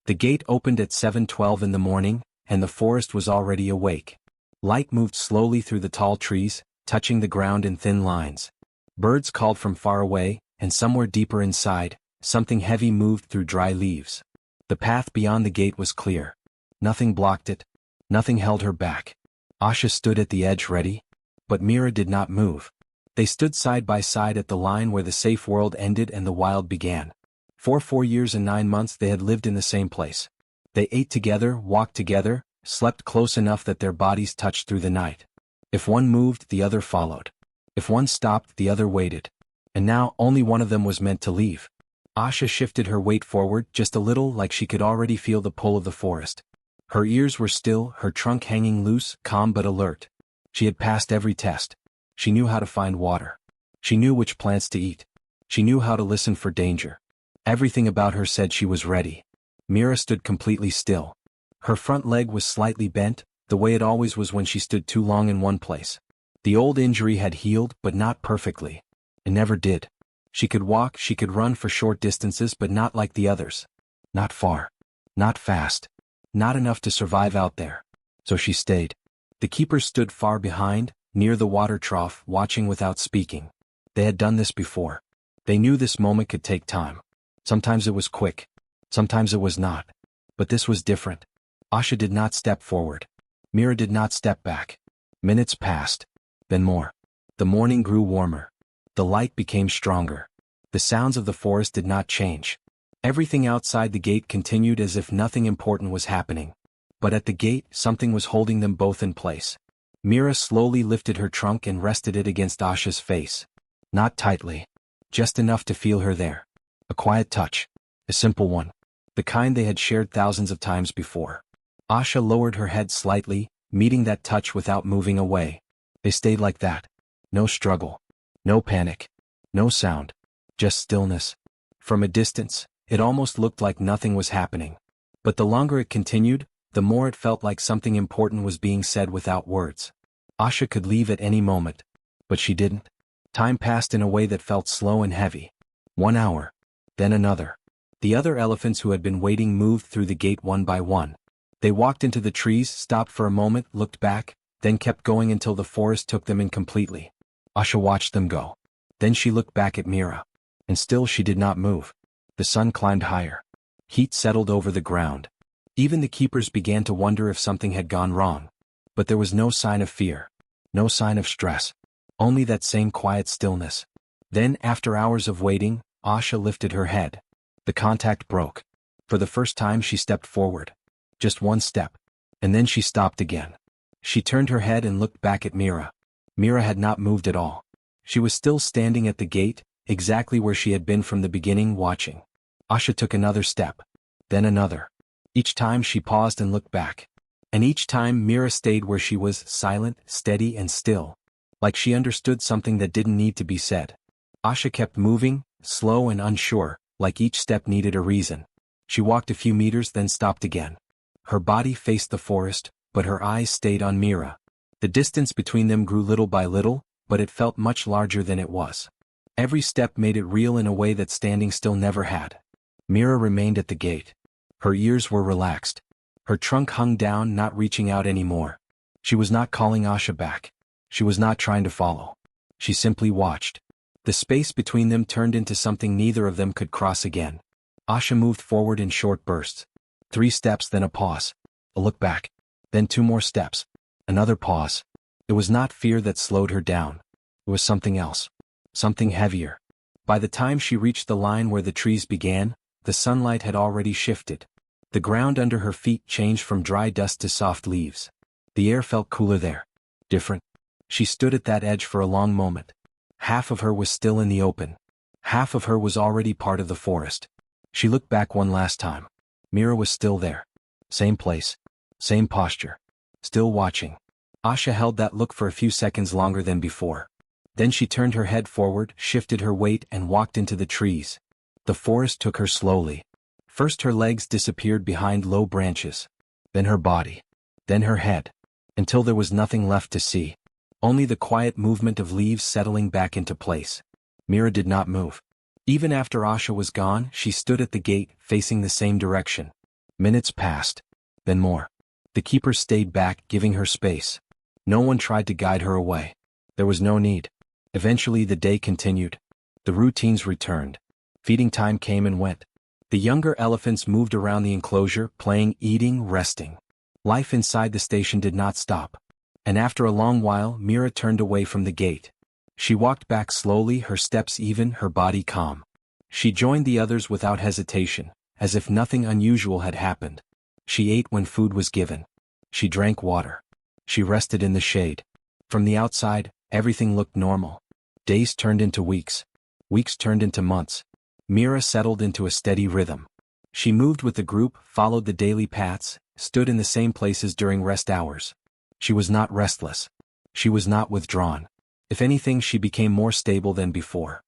The gate opened at 7:12 in the morning, and the forest was already awake. Light moved slowly through the tall trees, touching the ground in thin lines. Birds called from far away, and somewhere deeper inside, something heavy moved through dry leaves. The path beyond the gate was clear. Nothing blocked it. Nothing held her back. Asha stood at the edge ready. But Mira did not move. They stood side by side at the line where the safe world ended and the wild began. For 4 years and 9 months they had lived in the same place. They ate together, walked together, slept close enough that their bodies touched through the night. If one moved, the other followed. If one stopped, the other waited. And now only one of them was meant to leave. Asha shifted her weight forward just a little, like she could already feel the pull of the forest. Her ears were still, her trunk hanging loose, calm but alert. She had passed every test. She knew how to find water. She knew which plants to eat. She knew how to listen for danger. Everything about her said she was ready. Mira stood completely still. Her front leg was slightly bent, the way it always was when she stood too long in one place. The old injury had healed, but not perfectly. It never did. She could walk, she could run for short distances, but not like the others. Not far. Not fast. Not enough to survive out there. So she stayed. The keepers stood far behind, near the water trough, watching without speaking. They had done this before. They knew this moment could take time. Sometimes it was quick. Sometimes it was not. But this was different. Asha did not step forward. Mira did not step back. Minutes passed. Then more. The morning grew warmer. The light became stronger. The sounds of the forest did not change. Everything outside the gate continued as if nothing important was happening. But at the gate, something was holding them both in place. Mira slowly lifted her trunk and rested it against Asha's face. Not tightly. Just enough to feel her there. A quiet touch. A simple one. The kind they had shared thousands of times before. Asha lowered her head slightly, meeting that touch without moving away. They stayed like that. No struggle. No panic. No sound. Just stillness. From a distance, it almost looked like nothing was happening. But the longer it continued, the more it felt like something important was being said without words. Asha could leave at any moment. But she didn't. Time passed in a way that felt slow and heavy. 1 hour. Then another. The other elephants who had been waiting moved through the gate one by one. They walked into the trees, stopped for a moment, looked back, then kept going until the forest took them in completely. Asha watched them go. Then she looked back at Mira. And still she did not move. The sun climbed higher. Heat settled over the ground. Even the keepers began to wonder if something had gone wrong. But there was no sign of fear. No sign of stress. Only that same quiet stillness. Then, after hours of waiting, Asha lifted her head. The contact broke. For the first time she stepped forward. Just one step. And then she stopped again. She turned her head and looked back at Mira. Mira had not moved at all. She was still standing at the gate, exactly where she had been from the beginning, watching. Asha took another step. Then another. Each time she paused and looked back. And each time Mira stayed where she was, silent, steady and still. Like she understood something that didn't need to be said. Asha kept moving, slow and unsure, like each step needed a reason. She walked a few meters then stopped again. Her body faced the forest, but her eyes stayed on Mira. The distance between them grew little by little, but it felt much larger than it was. Every step made it real in a way that standing still never had. Mira remained at the gate. Her ears were relaxed. Her trunk hung down, not reaching out anymore. She was not calling Asha back. She was not trying to follow. She simply watched. The space between them turned into something neither of them could cross again. Asha moved forward in short bursts. 3 steps, then a pause. A look back. Then 2 more steps. Another pause. It was not fear that slowed her down. It was something else. Something heavier. By the time she reached the line where the trees began, the sunlight had already shifted. The ground under her feet changed from dry dust to soft leaves. The air felt cooler there. Different. She stood at that edge for a long moment. Half of her was still in the open. Half of her was already part of the forest. She looked back one last time. Mira was still there. Same place. Same posture. Still watching. Asha held that look for a few seconds longer than before. Then she turned her head forward, shifted her weight and walked into the trees. The forest took her slowly. First her legs disappeared behind low branches. Then her body. Then her head. Until there was nothing left to see. Only the quiet movement of leaves settling back into place. Mira did not move. Even after Asha was gone, she stood at the gate, facing the same direction. Minutes passed. Then more. The keeper stayed back, giving her space. No one tried to guide her away. There was no need. Eventually the day continued. The routines returned. Feeding time came and went. The younger elephants moved around the enclosure, playing, eating, resting. Life inside the station did not stop. And after a long while, Mira turned away from the gate. She walked back slowly, her steps even, her body calm. She joined the others without hesitation, as if nothing unusual had happened. She ate when food was given. She drank water. She rested in the shade. From the outside, everything looked normal. Days turned into weeks. Weeks turned into months. Mira settled into a steady rhythm. She moved with the group, followed the daily paths, stood in the same places during rest hours. She was not restless. She was not withdrawn. If anything, she became more stable than before.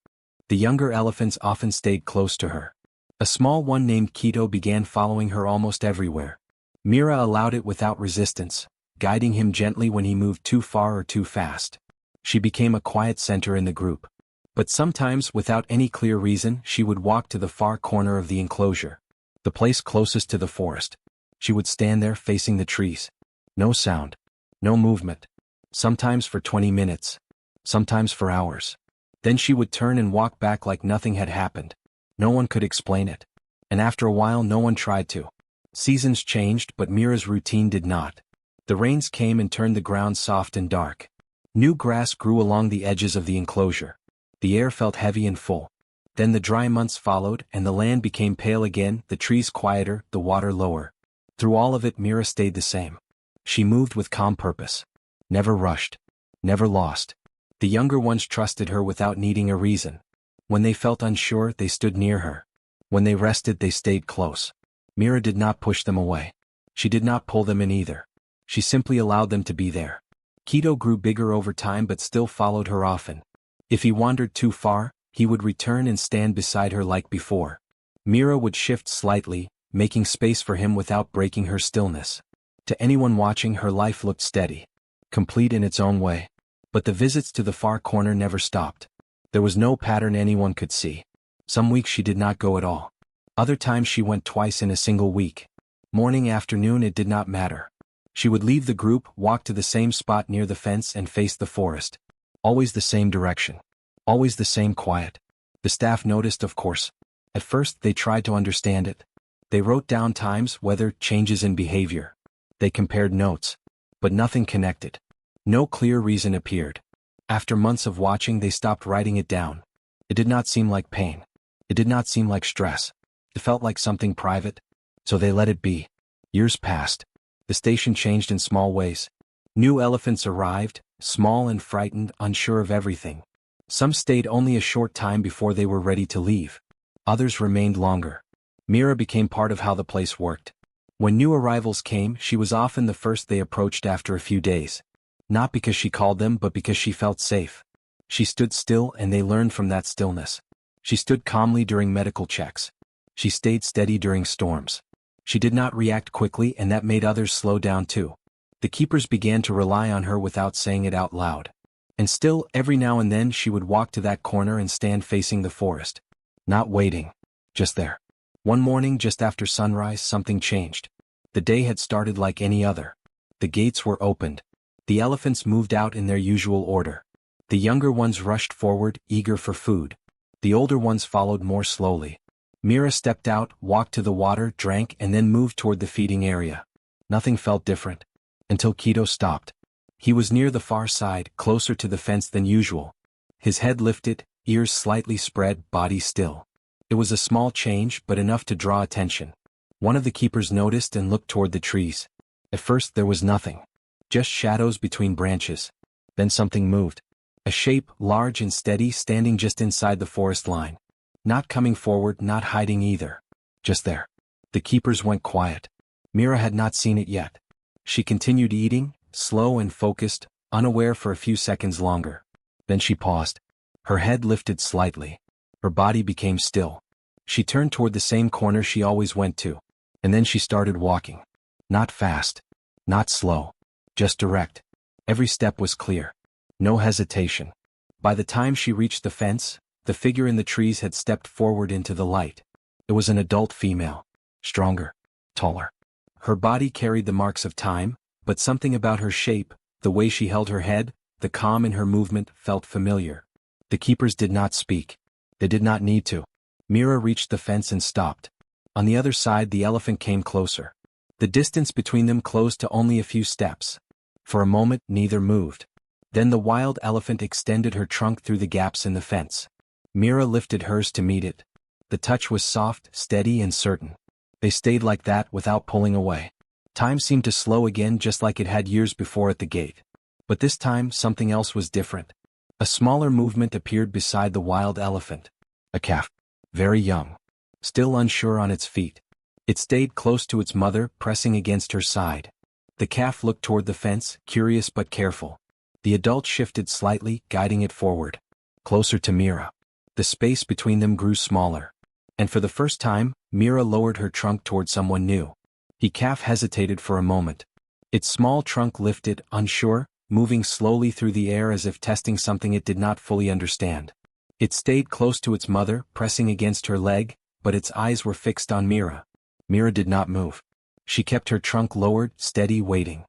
The younger elephants often stayed close to her. A small one named Keto began following her almost everywhere. Mira allowed it without resistance, guiding him gently when he moved too far or too fast. She became a quiet center in the group. But sometimes, without any clear reason, she would walk to the far corner of the enclosure, the place closest to the forest. She would stand there facing the trees. No sound. No movement. Sometimes for 20 minutes. Sometimes for hours. Then she would turn and walk back like nothing had happened. No one could explain it. And after a while no one tried to. Seasons changed, but Mira's routine did not. The rains came and turned the ground soft and dark. New grass grew along the edges of the enclosure. The air felt heavy and full. Then the dry months followed, and the land became pale again, the trees quieter, the water lower. Through all of it, Mira stayed the same. She moved with calm purpose. Never rushed. Never lost. The younger ones trusted her without needing a reason. When they felt unsure, they stood near her. When they rested, they stayed close. Mira did not push them away. She did not pull them in either. She simply allowed them to be there. Keto grew bigger over time but still followed her often. If he wandered too far, he would return and stand beside her like before. Mira would shift slightly, making space for him without breaking her stillness. To anyone watching, her life looked steady, complete in its own way. But the visits to the far corner never stopped. There was no pattern anyone could see. Some weeks she did not go at all. Other times she went twice in a single week. Morning, afternoon, it did not matter. She would leave the group, walk to the same spot near the fence and face the forest. Always the same direction. Always the same quiet. The staff noticed, of course. At first they tried to understand it. They wrote down times, weather, changes in behavior. They compared notes. But nothing connected. No clear reason appeared. After months of watching, they stopped writing it down. It did not seem like pain. It did not seem like stress. It felt like something private. So they let it be. Years passed. The station changed in small ways. New elephants arrived, small and frightened, unsure of everything. Some stayed only a short time before they were ready to leave. Others remained longer. Mira became part of how the place worked. When new arrivals came, she was often the first they approached after a few days. Not because she called them, but because she felt safe. She stood still and they learned from that stillness. She stood calmly during medical checks. She stayed steady during storms. She did not react quickly, and that made others slow down too. The keepers began to rely on her without saying it out loud. And still, every now and then she would walk to that corner and stand facing the forest. Not waiting. Just there. One morning just after sunrise, something changed. The day had started like any other. The gates were opened. The elephants moved out in their usual order. The younger ones rushed forward, eager for food. The older ones followed more slowly. Mira stepped out, walked to the water, drank, and then moved toward the feeding area. Nothing felt different. Until Keto stopped. He was near the far side, closer to the fence than usual. His head lifted, ears slightly spread, body still. It was a small change, but enough to draw attention. One of the keepers noticed and looked toward the trees. At first there was nothing. Just shadows between branches. Then something moved. A shape, large and steady, standing just inside the forest line. Not coming forward, not hiding either. Just there. The keepers went quiet. Mira had not seen it yet. She continued eating, slow and focused, unaware for a few seconds longer. Then she paused. Her head lifted slightly. Her body became still. She turned toward the same corner she always went to. And then she started walking. Not fast. Not slow. Just direct. Every step was clear. No hesitation. By the time she reached the fence, the figure in the trees had stepped forward into the light. It was an adult female. Stronger. taller. Her body carried the marks of time, but something about her shape, the way she held her head, the calm in her movement felt familiar. The keepers did not speak. They did not need to. Mira reached the fence and stopped. On the other side the elephant came closer. The distance between them closed to only a few steps. For a moment neither moved. Then the wild elephant extended her trunk through the gaps in the fence. Mira lifted hers to meet it. The touch was soft, steady and certain. They stayed like that without pulling away. Time seemed to slow again just like it had years before at the gate. But this time something else was different. A smaller movement appeared beside the wild elephant. A calf. Very young. Still unsure on its feet. It stayed close to its mother, pressing against her side. The calf looked toward the fence, curious but careful. The adult shifted slightly, guiding it forward. Closer to Mira. The space between them grew smaller. And for the first time, Mira lowered her trunk toward someone new. The calf hesitated for a moment. Its small trunk lifted, unsure, moving slowly through the air as if testing something it did not fully understand. It stayed close to its mother, pressing against her leg, but its eyes were fixed on Mira. Mira did not move. She kept her trunk lowered, steady, waiting.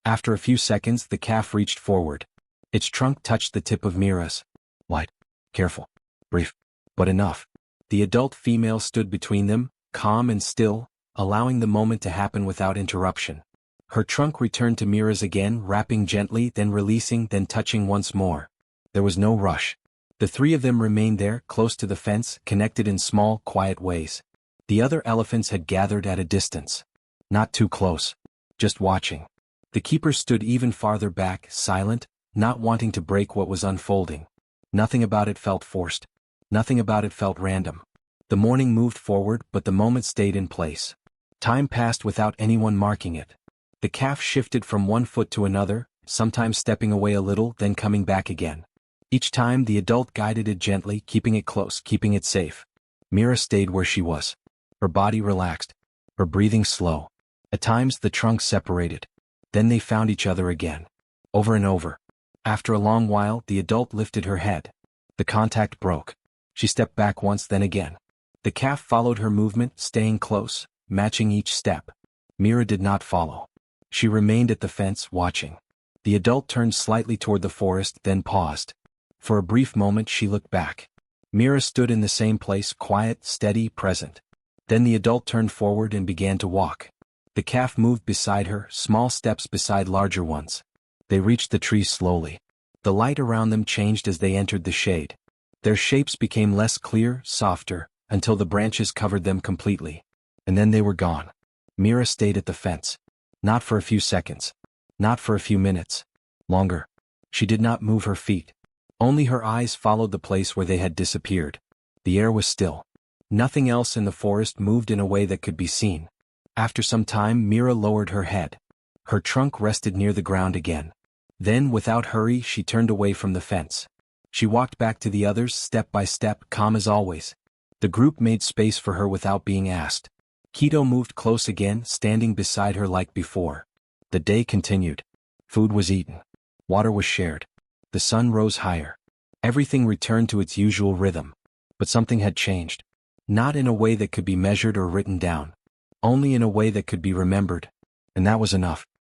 After a few seconds the calf reached forward. Its trunk touched the tip of Mira's. Light. Careful. Brief. But enough. The adult female stood between them, calm and still, allowing the moment to happen without interruption. Her trunk returned to Mira's again, wrapping gently, then releasing, then touching once more. There was no rush. The three of them remained there, close to the fence, connected in small, quiet ways. The other elephants had gathered at a distance. Not too close. Just watching. The keepers stood even farther back, silent, not wanting to break what was unfolding. Nothing about it felt forced. Nothing about it felt random. The morning moved forward, but the moment stayed in place. Time passed without anyone marking it. The calf shifted from one foot to another, sometimes stepping away a little, then coming back again. Each time the adult guided it gently, keeping it close, keeping it safe. Mira stayed where she was. Her body relaxed. Her breathing slow. At times the trunks separated. Then they found each other again. Over and over. After a long while the adult lifted her head. The contact broke. She stepped back once, then again. The calf followed her movement, staying close, matching each step. Mira did not follow. She remained at the fence, watching. The adult turned slightly toward the forest, then paused. For a brief moment she looked back. Mira stood in the same place, quiet, steady, present. Then the adult turned forward and began to walk. The calf moved beside her, small steps beside larger ones. They reached the trees slowly. The light around them changed as they entered the shade. Their shapes became less clear, softer, until the branches covered them completely. And then they were gone. Mira stayed at the fence. Not for a few seconds. Not for a few minutes. Longer. She did not move her feet. Only her eyes followed the place where they had disappeared. The air was still. Nothing else in the forest moved in a way that could be seen. After some time Mira lowered her head. Her trunk rested near the ground again. Then, without hurry, she turned away from the fence. She walked back to the others, step by step, calm as always. The group made space for her without being asked. Keto moved close again, standing beside her like before. The day continued. Food was eaten. Water was shared. The sun rose higher. Everything returned to its usual rhythm. But something had changed. Not in a way that could be measured or written down. Only in a way that could be remembered. And that was enough.